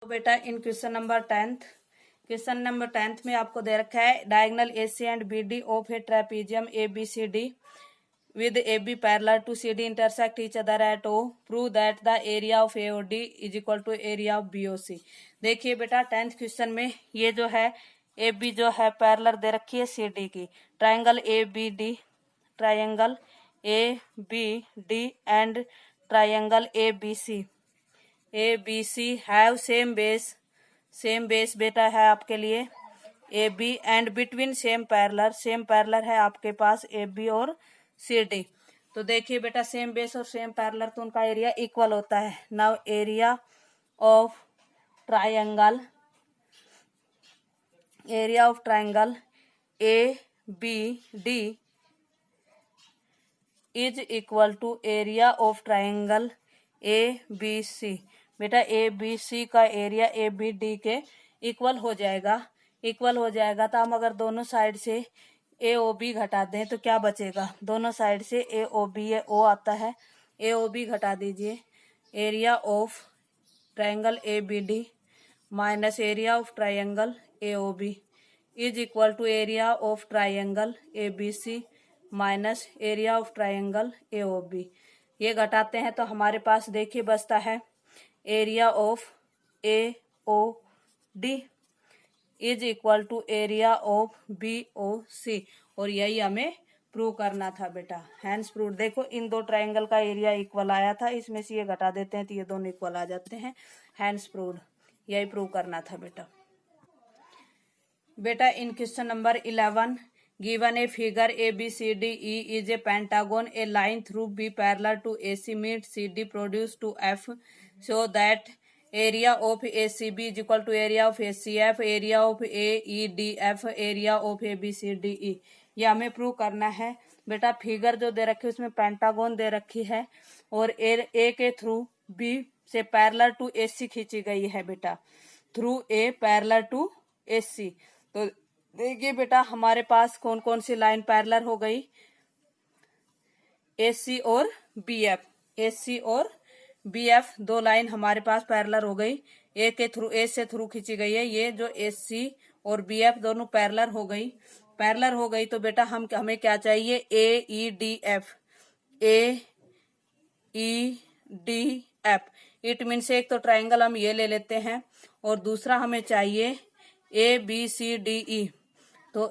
तो बेटा इन question number 10th में आपको दे रखा है diagonal AC and BD of A trapezium ABCD with AB parallel to CD intersect each other at O. Prove that the area of AOD is equal to area of BOC. देखिए बेटा 10th question में ये जो है AB जो है parallel दे रखी है CD की, triangle ABD and triangle ABC have same base बेटा है आपके लिए AB and between same parallel है आपके पास AB और CD। तो देखिए बेटा सेम बेस और सेम पैरेलल तो उनका एरिया इक्वल होता है। Now area of triangle ABD is equal to area of triangle ABC। बेटा ABC का एरिया ABD के इक्वल हो जाएगा। तो हम अगर दोनों साइड से AOB घटा दें तो क्या बचेगा, दोनों साइड से AOB O आता है, AOB घटा दीजिए। Area of triangle ABD minus area of triangle AOB is equal to area of triangle ABC minus area of triangle AOB। ये घटाते हैं तो हमारे पास देखिए बचता है area of AOD is equal to area of BOC, और यही हमें प्रूव करना था बेटा। Hence prove. देखो इन दो ट्रायंगल का एरिया इक्वल आया था, इसमें से ये घटा देते हैं तो ये दोनों इक्वल आ जाते हैं। हैंस प्रूव, यही प्रूव करना था बेटा इन question number 11 given a figure ABCDE is a pentagon, a line through B parallel to AC meets CD produce to F, so that area of ACB is equal to area of ACF, area of AEDF, area of ABCDE। ये हमें prove करना है बेटा। Figure जो दे रखी है उसमें pentagon दे रखी है और ए के थ्रू बी से पैरेलल टू AC खींची गई है बेटा, through A parallel to AC। तो देखिए बेटा हमारे पास कौन कौन सी लाइन पैरेलल हो गई, AC और BF दो लाइन हमारे पास पैरेलल हो गई। ए से थ्रू खींची गई है, ये जो AC और BF दोनों पैरेलल हो गई। तो बेटा हमें क्या चाहिए, AEDF। इट मीन्स एक तो ट्रायंगल हम ये ले लेते हैं और दूसरा हमें चाहिए ABCDE। तो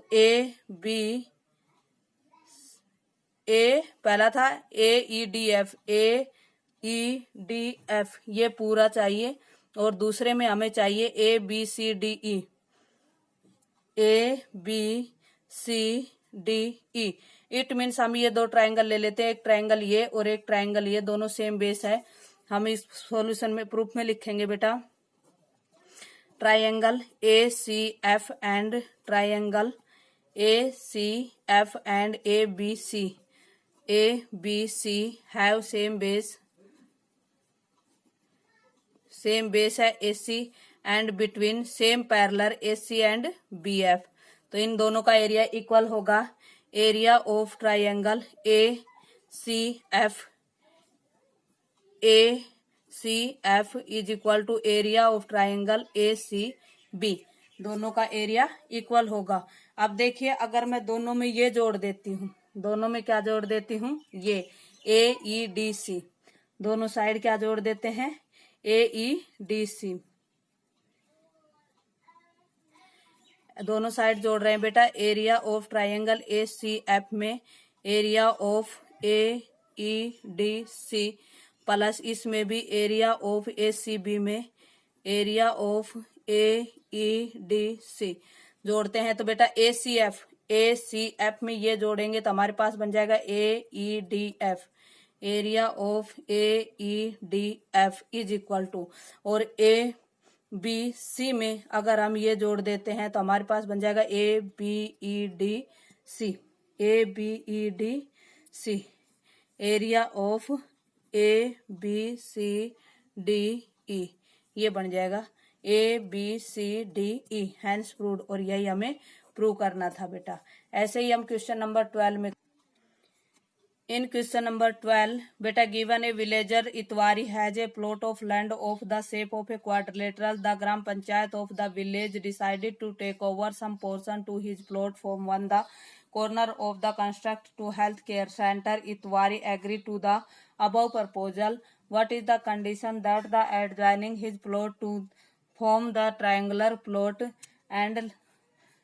पहला था AEDF ये पूरा चाहिए, और दूसरे में हमें चाहिए ABCDE। इट मीन्स हम ये दो ट्रायंगल ले लेते हैं, एक ट्रायंगल ये और एक ट्रायंगल ये, दोनों सेम बेस है। हम इस सॉल्यूशन में प्रूफ में लिखेंगे बेटा triangle ACF and triangle ACF and ABC have same base है AC and between same parallel AC and BF। तो इन दोनों का एरिया इक्वल होगा। Area of triangle ACF is equal to area of triangle ACB, दोनों का area equal होगा। अब देखिए अगर मैं दोनों में ये जोड़ देती हूँ, दोनों में क्या जोड़ देती हूँ, ये AEDC, दोनों साइड क्या जोड़ देते हैं, AEDC, दोनों साइड जोड़ रहे हैं बेटा। एरिया ऑफ ट्रायंगल ACF में एरिया ऑफ AEDC प्लस इसमें भी एरिया ऑफ ACB में एरिया ऑफ AEDC जोड़ते हैं। तो बेटा ACF में ये जोड़ेंगे तो हमारे पास बन जाएगा AEDF, area of AEDF is equal to, और ABC में अगर हम ये जोड़ देते हैं तो हमारे पास बन जाएगा ABEDC, एरिया ऑफ ABCDE, ये बन जाएगा ABCDE। हैंस प्रूव्ड, और यही हमें प्रूव करना था बेटा। ऐसे ही हम क्वेश्चन नंबर 12 में In question number 12, beta, given a villager Itwari has a plot of land of the shape of a quadrilateral. The Gram Panchayat of the village decided to take over some portion to his plot from one the corner of the construct to health care center. Itwari agreed to the above proposal. What is the condition that the adjoining his plot to form the triangular plot, and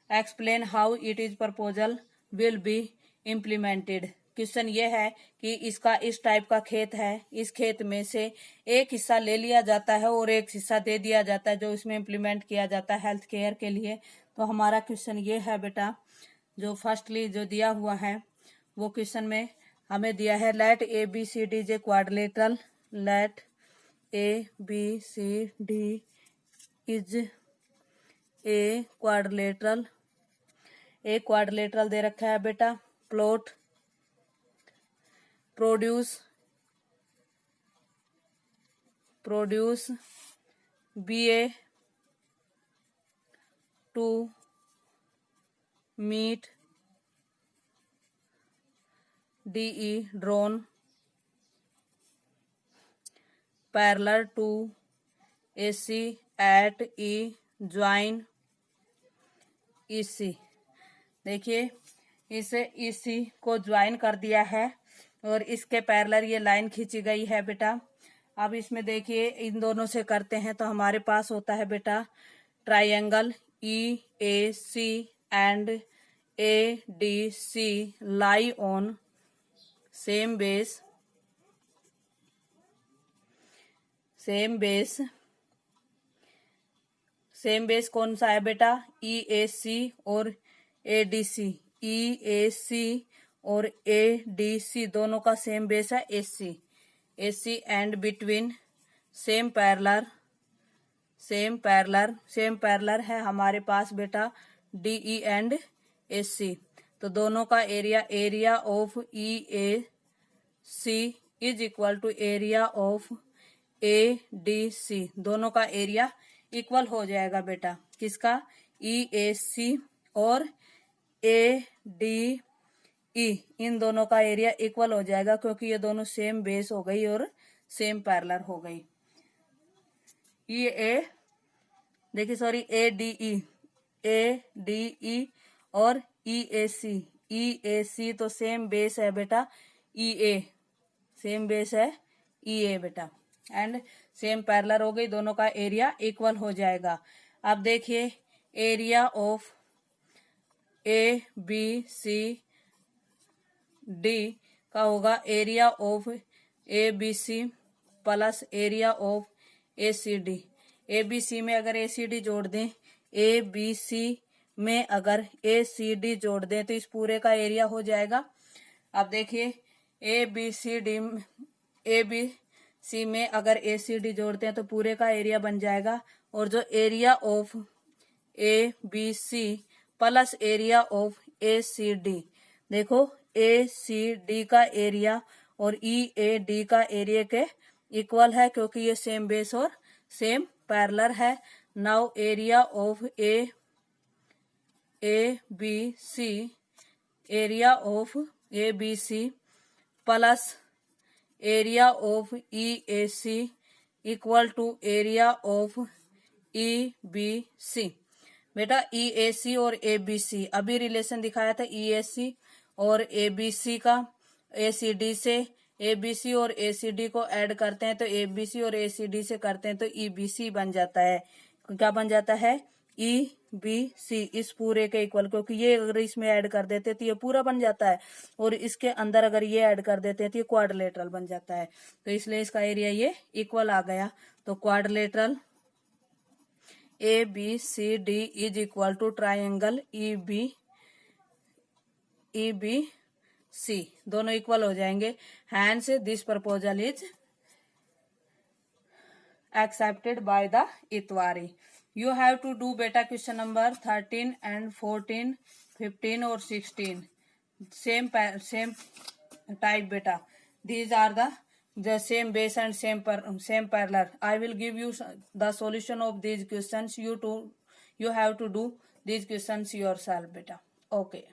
explain how it is proposal will be implemented. Question ये है कि इसका इस type का खेत है, इस खेत में से एक हिस्सा ले लिया जाता है और एक हिस्सा दे दिया जाता है जो इसमें इम्प्लीमेंट किया जाता है हेल्थ केयर के लिए। तो हमारा क्वेश्चन ये है बेटा, जो फर्स्टली जो दिया हुआ है वो क्वेश्चन में हमें दिया है let A B C D J quadrilateral, let A B C D is a quadrilateral, एक क्वाड्रिलेटरल दे रखा है बेटा। Plot produce BA to meet DE drawn parallel to AC at E join EC। देखिए इसे EC को join कर दिया है और इसके पैरेलल ये लाइन खींची गई है बेटा। अब इसमें देखिए इन दोनों से करते हैं तो हमारे पास होता है बेटा triangle EAC and ADC lie on same base, same base कौन सा है बेटा? EAC और ADC, EAC और ADC दोनों का सेम बेस है AC and between same parallel है हमारे पास बेटा DE एंड AC। तो दोनों का area of EAC is equal to area of ADC, दोनों का एरिया इक्वल हो जाएगा बेटा। किसका? EAC और ADE, इन दोनों का एरिया इक्वल हो जाएगा क्योंकि ये दोनों सेम बेस हो गई और सेम पैरेलल हो गई। ADE और EAC तो सेम बेस है बेटा EA, सेम बेस है EA बेटा, एंड सेम पैरेलल हो गई, दोनों का एरिया इक्वल हो जाएगा। अब देखिए एरिया ऑफ ABCD का होगा area of ABC plus area of ACD। ABC में अगर ACD जोड़ दें, ABC में अगर ACD जोड़ दें तो इस पूरे का एरिया हो जाएगा। अब देखिए ABC में अगर ACD जोड़ते हैं तो पूरे का एरिया बन जाएगा, और जो area of ABC plus area of ACD, देखो ACD का एरिया और EAD का एरिया के इक्वल है क्योंकि ये सेम बेस और सेम पैरेलल है। Now area of ABC plus area of EAC equal to area of EBC। बेटा EAC और ABC अभी रिलेशन दिखाया था EAC और ABC का, ACD से ABC और ACD को ऐड करते हैं तो ABC और ACD से करते हैं तो EBC बन जाता है। क्या बन जाता है? EBC, इस पूरे के इक्वल, क्योंकि ये अगर इसमें ऐड कर देते तो ये पूरा बन जाता है और इसके अंदर अगर ये ऐड कर देते हैं तो ये क्वाड्रिलेटरल बन जाता है, तो इसलिए इसका एरिया ये इक्वल आ गया। तो quadrilateral ABCD is equal to triangle EBC, दोनों इक्वल हो जाएंगे। Hence this proposal is accepted by the Itwari. You have to do beta question number 13 and 14, 15 or 16. Same type beta. These are the same base and same parallel. I will give you the solution of these questions. You have to do these questions yourself beta. Okay.